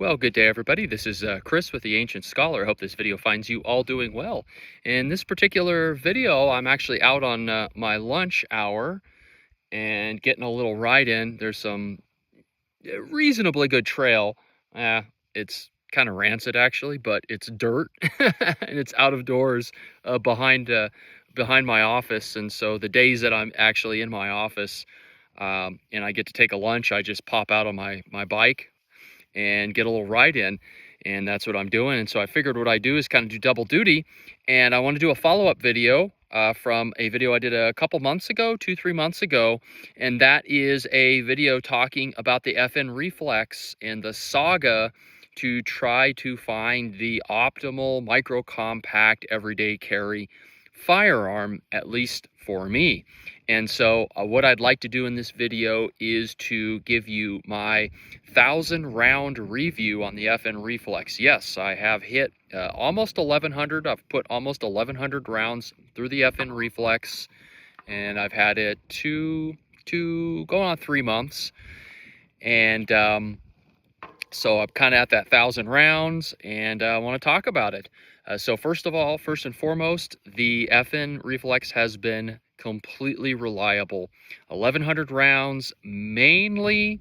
Well, good day, everybody. This is Chris with the Ancient Scholar. I hope this video finds you all doing well. In this particular video, I'm actually out on my lunch hour and getting a little ride in. There's some reasonably good trail. It's kind of rancid, actually, but it's dirt, and it's out of doors behind my office. And so the days that I'm actually in my office and I get to take a lunch, I just pop out on my bike and get a little ride in, and that's what I'm doing. And so I figured what I do is kind of do double duty, and I want to do a follow-up video from a video I did a couple months ago, 2-3 months ago, and that is a video talking about the FN Reflex and the saga to try to find the optimal micro compact everyday carry firearm, at least for me. And so what I'd like to do in this video is to give you my 1,000-round review on the FN Reflex. Yes, I have hit almost 1,100. I've put almost 1,100 rounds through the FN Reflex, and I've had it going on 3 months. And so I'm kind of at that 1,000 rounds, and I want to talk about it. So first and foremost, the FN Reflex has been completely reliable. 1,100 rounds, mainly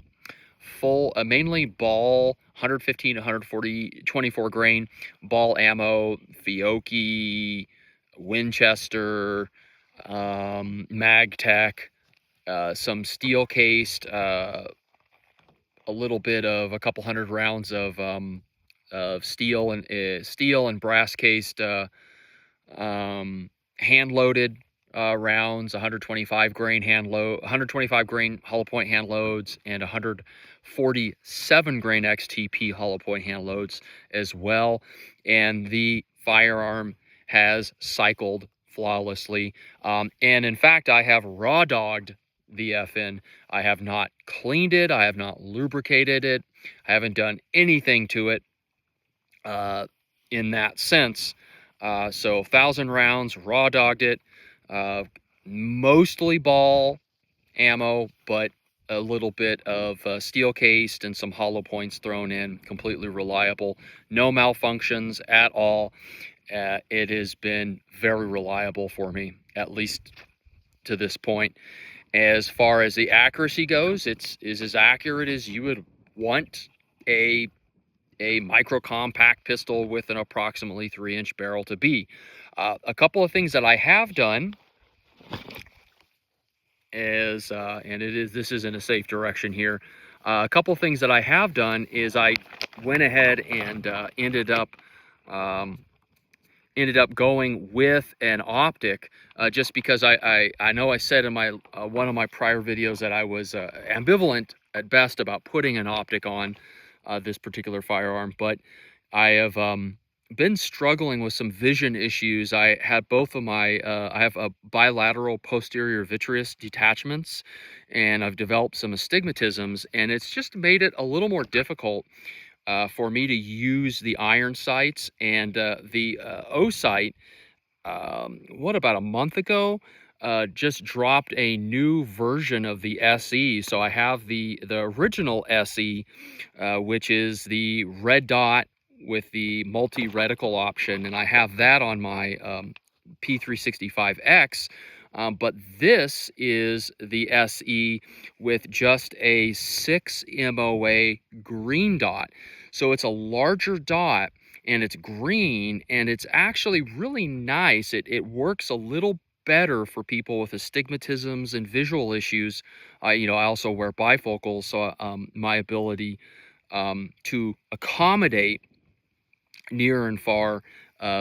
ball, 115 to 140, 24 grain ball ammo, Fiocchi, Winchester, Magtech, some steel cased, a little bit of a couple hundred rounds of steel and brass cased hand loaded rounds, 125 grain 125 grain hollow point hand loads, and 147 grain XTP hollow point hand loads as well. And the firearm has cycled flawlessly. And in fact, I have raw dogged the FN. I have not cleaned it. I have not lubricated it. I haven't done anything to it in that sense. So 1,000 rounds, raw dogged it, mostly ball ammo, but a little bit of steel cased and some hollow points thrown in. Completely reliable, no malfunctions at all. It has been very reliable for me, at least to this point. As far as the accuracy goes, it's as accurate as you would want a micro compact pistol with an approximately 3-inch barrel to be. A couple of things that I have done is, this is in a safe direction here. A couple of things that I have done is I went ahead and ended up going with an Optic, just because I know I said in my one of my prior videos that I was ambivalent at best about putting an Optic on this particular firearm, but I have been struggling with some vision issues. I had both of my I have a bilateral posterior vitreous detachments, and I've developed some astigmatisms, and it's just made it a little more difficult for me to use the iron sights. And the Osight, about a month ago, just dropped a new version of the SE. So I have the original SE, which is the red dot with the multi-reticle option, and I have that on my P365X. But this is the SE with just a 6 MOA green dot. So it's a larger dot, and it's green, and it's actually really nice. It works a little better for people with astigmatisms and visual issues. I also wear bifocals, so my ability to accommodate near and far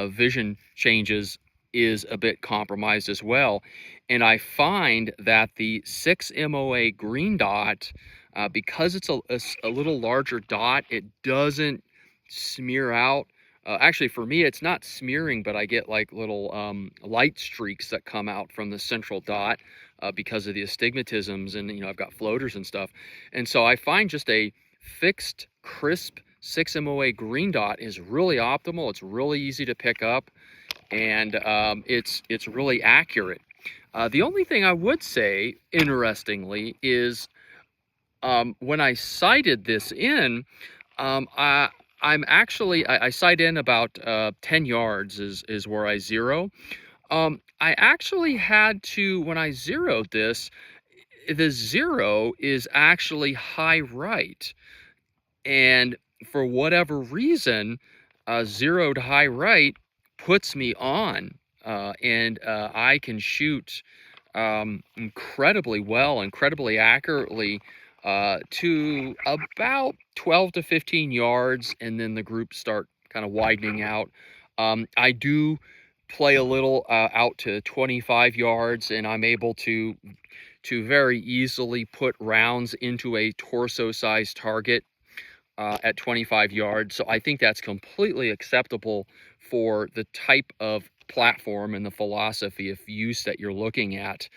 vision changes is a bit compromised as well. And I find that the 6 MOA green dot, because it's a little larger dot, it doesn't smear out. Actually, for me, it's not smearing, but I get like little light streaks that come out from the central dot because of the astigmatisms, and I've got floaters and stuff. And so I find just a fixed, crisp 6 MOA green dot is really optimal. It's really easy to pick up, and it's really accurate. The only thing I would say, interestingly, is when I sighted this in, I I'm actually I sight in about 10 yards is where I zero. I actually had to, when I zeroed this, the zero is actually high right, and for whatever reason, zero to high right puts me on, and I can shoot incredibly well, incredibly accurately, to about 12 to 15 yards, and then the groups start kind of widening out. I do play a little out to 25 yards, and I'm able to very easily put rounds into a torso-sized target at 25 yards. So I think that's completely acceptable for the type of platform and the philosophy of use that you're looking at.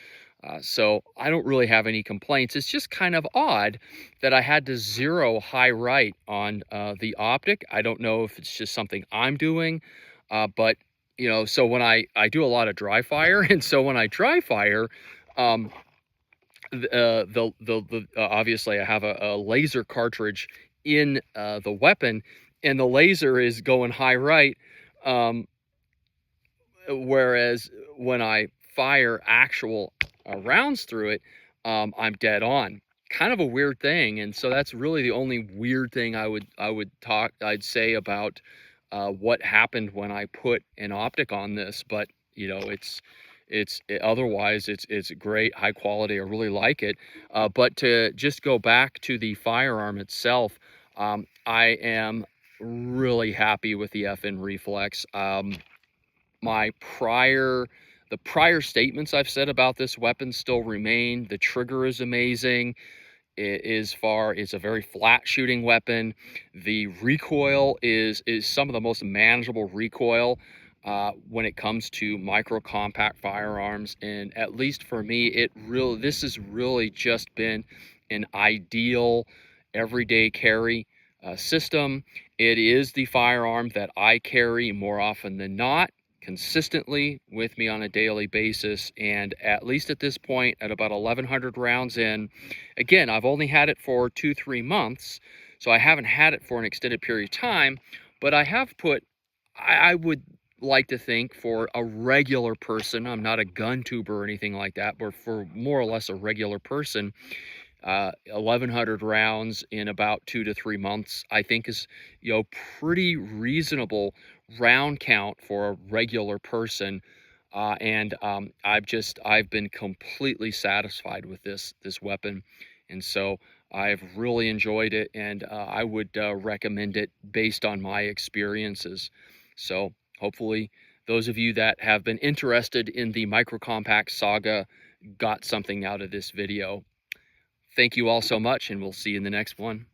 So I don't really have any complaints. It's just kind of odd that I had to zero high right on the Optic. I don't know if it's just something I'm doing, but so when I do a lot of dry fire, and so when I dry fire, um, obviously I have a laser cartridge in the weapon, and the laser is going high right, um, whereas when I fire actual rounds through it, I'm dead on. Kind of a weird thing, and so that's really the only weird thing I'd say about what happened when I put an optic on this. But otherwise it's great, high quality. I really like it. But to just go back to the firearm itself, I am really happy with the FN Reflex. The prior statements I've said about this weapon still remain. The trigger is amazing. It's a very flat shooting weapon. The recoil is some of the most manageable recoil when it comes to micro compact firearms, and at least for me, this has really just been an ideal everyday carry system. It is the firearm that I carry more often than not, consistently with me on a daily basis, and at least at this point, at about 1,100 rounds in, again, I've only had it for 2-3 months, so I haven't had it for an extended period of time, but I have put, I would like to think, for a regular person, I'm not a gun tuber or anything like that, but for more or less a regular person, 1,100 rounds in about 2 to 3 months, I think is, pretty reasonable round count for a regular person. And I've been completely satisfied with this weapon, and so I've really enjoyed it, and I would recommend it based on my experiences. So hopefully those of you that have been interested in the micro compact saga got something out of this video. Thank you all so much, and we'll see you in the next one.